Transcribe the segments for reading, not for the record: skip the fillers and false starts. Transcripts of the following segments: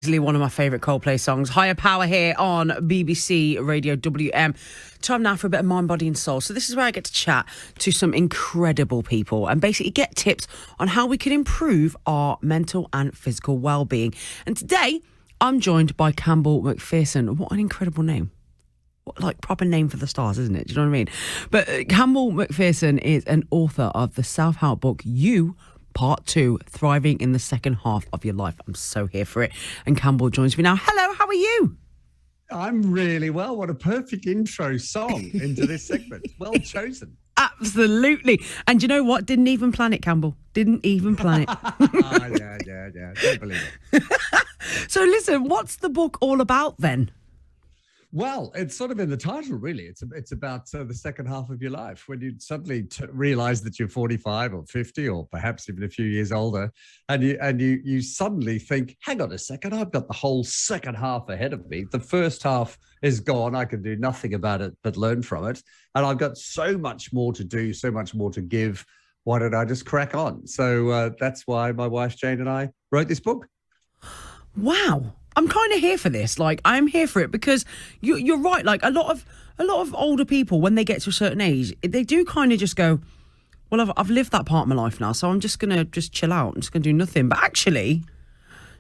Easily one of my favourite Coldplay songs. Higher Power here on BBC Radio WM. Time now for a bit of mind, body and soul. So this is where I get to chat to some incredible people and basically get tips on how we can improve our mental and physical well-being. And today I'm joined by Campbell McPherson. What an incredible name. What, like, proper name for the stars, isn't it? Do you know what I mean? But Campbell McPherson is an author of the self-help book You Part 2, Thriving in the Second Half of Your Life. I'm so here for it. And Campbell joins me now. Hello, how are you? I'm really well. What a perfect intro song into this segment. Well chosen. Absolutely. And you know what? Didn't even plan it, Campbell. Didn't even plan it. Yeah. Don't believe it. So listen, what's the book all about then? Well, it's sort of in the title, really. It's about the second half of your life, when you suddenly realize that you're 45 or 50 or perhaps even a few years older, and you suddenly think, hang on a second, I've got the whole second half ahead of me. The first half is gone. I can do nothing about it but learn from it. And I've got so much more to do, so much more to give. Why don't I just crack on? So that's why my wife Jane and I wrote this book. Wow. I'm kind of here for this. Like, I'm here for it because you're right. Like, a lot of older people, when they get to a certain age, they do kind of just go, well, I've lived that part of my life now, so I'm just going to just chill out. I'm just going to do nothing. But actually,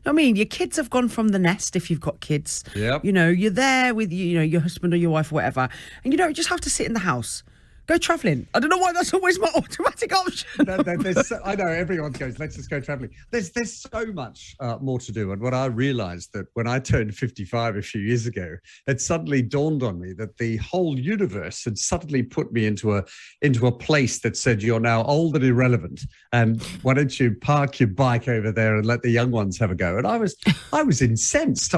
I mean, your kids have gone from the nest if you've got kids. Yep. You know, you're there with, your husband or your wife or whatever, and you don't just have to sit in the house. Go travelling. I don't know why that's always my automatic option. I know everyone goes, let's just go travelling. There's so much more to do. And what I realised that when I turned 55 a few years ago, it suddenly dawned on me that the whole universe had suddenly put me into a place that said, you're now old and irrelevant. And why don't you park your bike over there and let the young ones have a go? And I was incensed.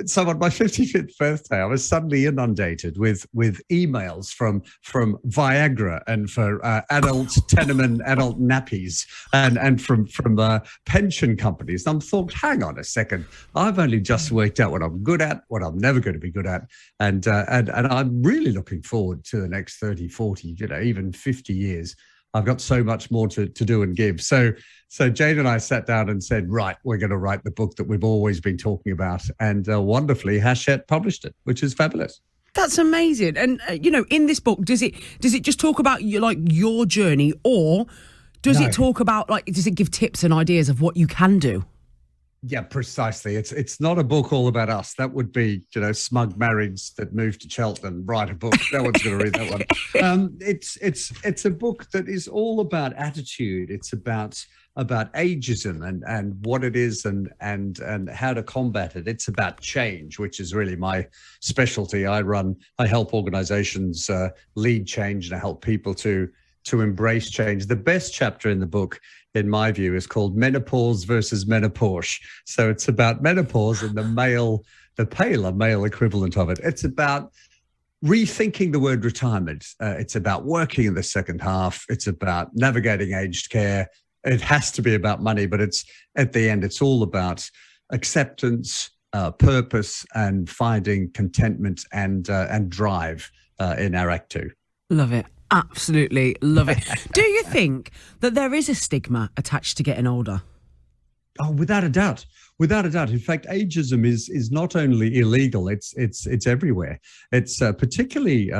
So on my 55th birthday, I was suddenly inundated with emails from Viagra and for adult tenement, adult nappies, and from pension companies. And I thought, hang on a second, I've only just worked out what I'm good at, what I'm never going to be good at, and I'm really looking forward to the next 30, 40, even 50 years. I've got so much more to do and give. So Jane and I sat down and said, right, we're going to write the book that we've always been talking about. And wonderfully, Hachette published it, which is fabulous. That's amazing. And, in this book, does it just talk about your journey, or does it talk about, does it give tips and ideas of what you can do? Yeah, precisely. It's not a book all about us. That would be, smug marrieds that move to Cheltenham, write a book. No one's going to read that one. It's a book that is all about attitude. It's about ageism and what it is and how to combat it. It's about change, which is really my specialty. I help organizations lead change, and I help people to embrace change. The best chapter in the book, in my view, is called Menopause versus Menopause. So it's about menopause and the paler male equivalent of it. It's about rethinking the word retirement. It's about working in the second half. It's about navigating aged care. It has to be about money, but at the end, it's all about acceptance, purpose, and finding contentment and drive in our Act 2. Love it. Absolutely love it. Do you think that there is a stigma attached to getting older? Oh, without a doubt. Without a doubt. In fact, ageism is not only illegal, it's everywhere. It's particularly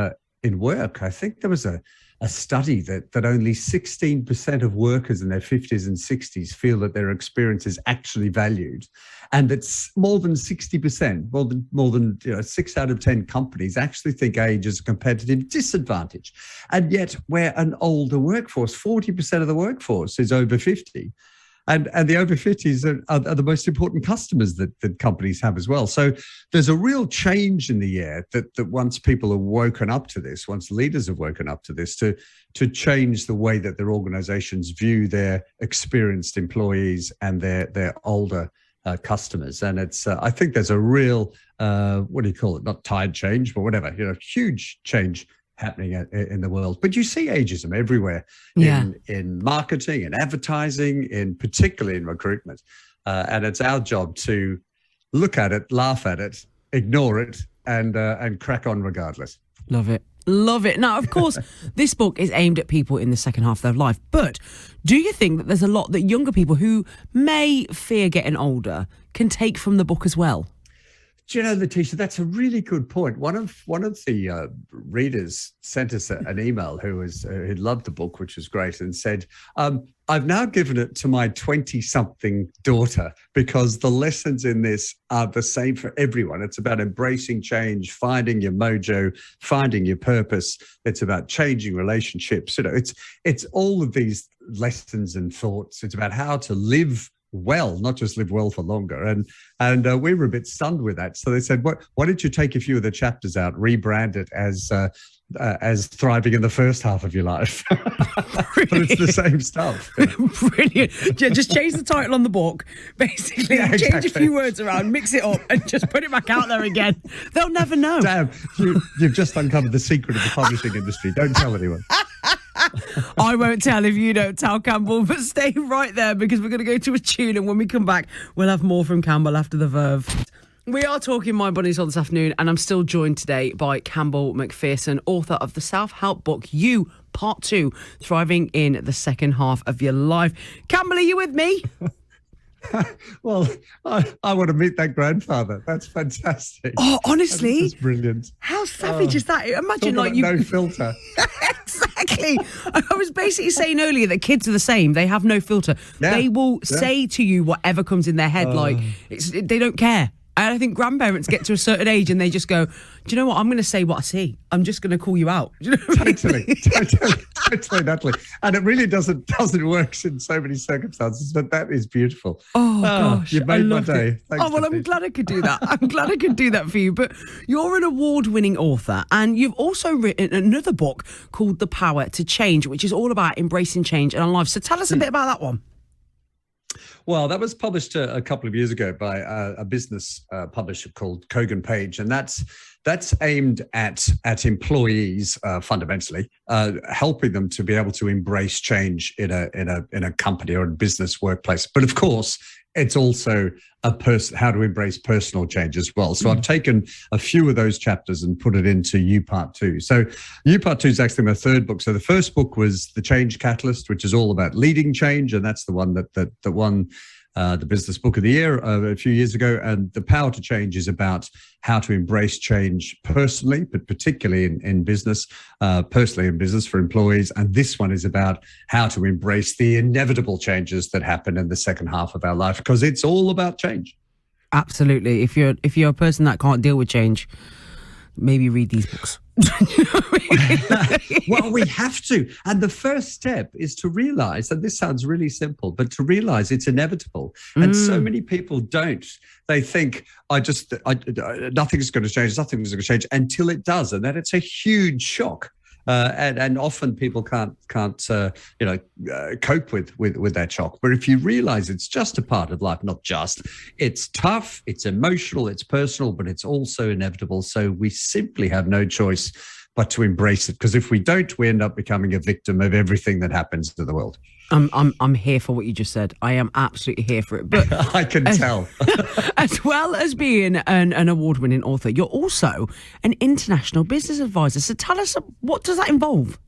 in work. I think there was a study that only 16% of workers in their 50s and 60s feel that their experience is actually valued, and that's more than 60%, more than 6 out of 10 companies actually think age is a competitive disadvantage. And yet we're an older workforce. 40% of the workforce is over 50. And the over 50s are the most important customers that companies have as well. So there's a real change in the air that once people have woken up to this, once leaders have woken up to this, to change the way that their organizations view their experienced employees and their older customers. And it's I think there's a real, what do you call it? Not tide change, but whatever, huge change happening in the world. But you see ageism everywhere, in marketing and advertising, particularly in recruitment. And it's our job to look at it, laugh at it, ignore it, and crack on regardless. Love it. Love it. Now, of course, this book is aimed at people in the second half of their life. But do you think that there's a lot that younger people who may fear getting older can take from the book as well? Do you know, Letitia, that's a really good point. One of the readers sent us an email who loved the book, which was great, and said, I've now given it to my 20-something daughter because the lessons in this are the same for everyone. It's about embracing change, finding your mojo, finding your purpose. It's about changing relationships. You know, it's all of these lessons and thoughts. It's about how to live well, not just live well for longer. And we were a bit stunned with that. So they said, why don't you take a few of the chapters out, rebrand it as thriving in the first half of your life? But it's the same stuff. You know? Brilliant. Yeah, just change the title on the book, basically. Yeah, change exactly. a few words around, mix it up, and just put it back out there again. They'll never know. Damn, you've just uncovered the secret of the publishing industry. Don't tell anyone. I won't tell if you don't tell, Campbell, but stay right there because we're going to go to a tune, and when we come back, we'll have more from Campbell after the verve. We are talking Mind Body Soul this afternoon, and I'm still joined today by Campbell McPherson, author of the self-help book You Part 2, Thriving in the Second Half of Your Life. Campbell, are you with me? Well, I want to meet that grandfather. That's fantastic. Oh, honestly, that's brilliant. How savage is that? Imagine Talk like about you. no filter. Exactly. I was basically saying earlier that kids are the same. They have no filter. Yeah. They will say to you whatever comes in their head. Like they don't care. And I think grandparents get to a certain age and they just go, do you know what? I'm going to say what I see. I'm just going to call you out. Do you know what I mean? Totally, Natalie. And it really doesn't work in so many circumstances, but that is beautiful. Oh, gosh. You made my loved day. it. Thanks, Oh, well, I'm Letitia. glad I could do that. I'm glad I could do that for you. But you're an award-winning author, and you've also written another book called The Power to Change, which is all about embracing change in our lives. So tell us a bit about that one. Well, that was published a couple of years ago by a business publisher called Kogan Page, and that's aimed at employees fundamentally, helping them to be able to embrace change in a company or a business workplace. But of course, it's also how to embrace personal change as well. So I've taken a few of those chapters and put it into You Part 2. So You Part 2 is actually my third book. So the first book was The Change Catalyst, which is all about leading change, and that's the one that won the Business Book of the Year a few years ago. And The Power to Change is about how to embrace change personally, but particularly in business, personally in business for employees. And this one is about how to embrace the inevitable changes that happen in the second half of our life, because it's all about change. Absolutely. If you're a person that can't deal with change, maybe read these books. Well, we have to. And the first step is to realize, and this sounds really simple, but to realize it's inevitable. And so many people don't. They think, nothing's going to change, nothing's going to change until it does. And then it's a huge shock. And often people can't cope with that shock. But if you realize it's just a part of life, it's tough, it's emotional, it's personal, but it's also inevitable. So we simply have no choice but to embrace it. Because if we don't, we end up becoming a victim of everything that happens to the world. I'm here for what you just said. I am absolutely here for it. But I can tell. As well as being an award-winning author, you're also an international business advisor. So tell us, what does that involve?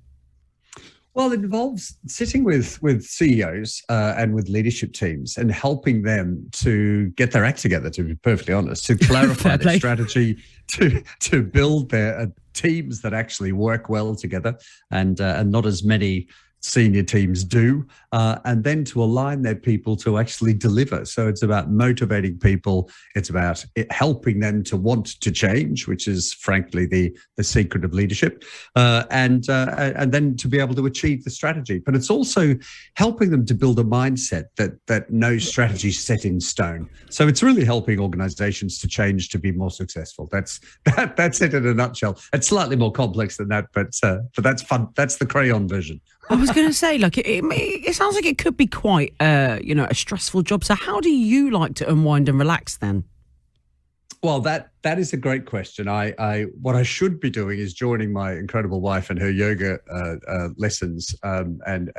Well, it involves sitting with CEOs and with leadership teams and helping them to get their act together, to be perfectly honest, to clarify their strategy, to build their teams that actually work well together, and not as many senior teams do, and then to align their people to actually deliver. So it's about motivating people. It's about helping them to want to change, which is frankly the secret of leadership, and then to be able to achieve the strategy. But it's also helping them to build a mindset that no strategy is set in stone. So it's really helping organizations to change to be more successful. That's it in a nutshell. It's slightly more complex than that, but that's fun. That's the crayon version. I was going to say, like, it sounds like it could be quite, a stressful job. So how do you like to unwind and relax then? Well, that is a great question. I what I should be doing is joining my incredible wife and her yoga lessons, and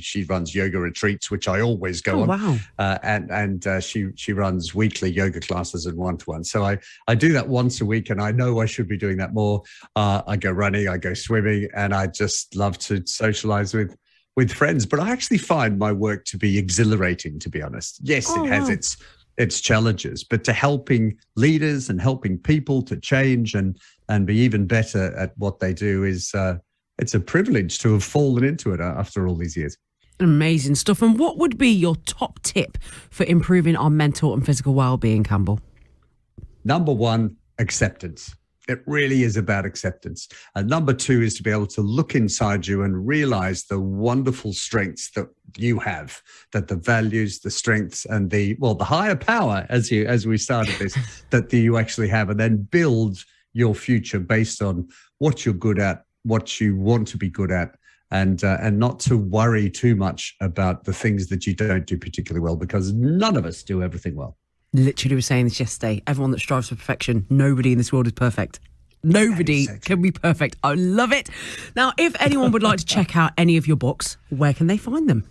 she runs yoga retreats, which I always go on. Wow. And she runs weekly yoga classes and one-to-one. So I do that once a week, and I know I should be doing that more. I go running, I go swimming, and I just love to socialize with friends. But I actually find my work to be exhilarating, to be honest. Yes, it has its challenges, but to helping leaders and helping people to change and be even better at what they do is it's a privilege to have fallen into it after all these years. Amazing stuff. And what would be your top tip for improving our mental and physical well-being, Campbell? Number one, acceptance. It really is about acceptance. And number two is to be able to look inside you and realize the wonderful strengths that you have, that the values, the strengths, and the higher power, as we started this, that you actually have, and then build your future based on what you're good at, what you want to be good at, and not to worry too much about the things that you don't do particularly well, because none of us do everything well. Literally was saying this yesterday. Everyone that strives for perfection, nobody in this world is perfect. Nobody can be perfect. I love it. Now, if anyone would like to check out any of your books, where can they find them?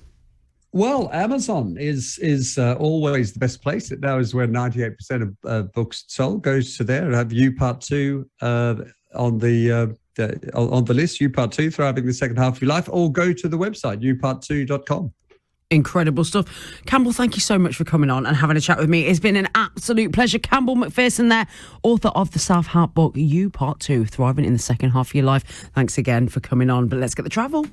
Well, Amazon is always the best place. It now is where 98% of books sold goes to there. I have You Part 2 on the list. You Part 2, Thriving the Second Half of Your Life, or go to the website, youpart2.com. Incredible stuff. Campbell, thank you so much for coming on and having a chat with me. It's been an absolute pleasure. Campbell McPherson there, author of the self-help book, You Part 2, Thriving in the Second Half of Your Life. Thanks again for coming on, but let's get the travel.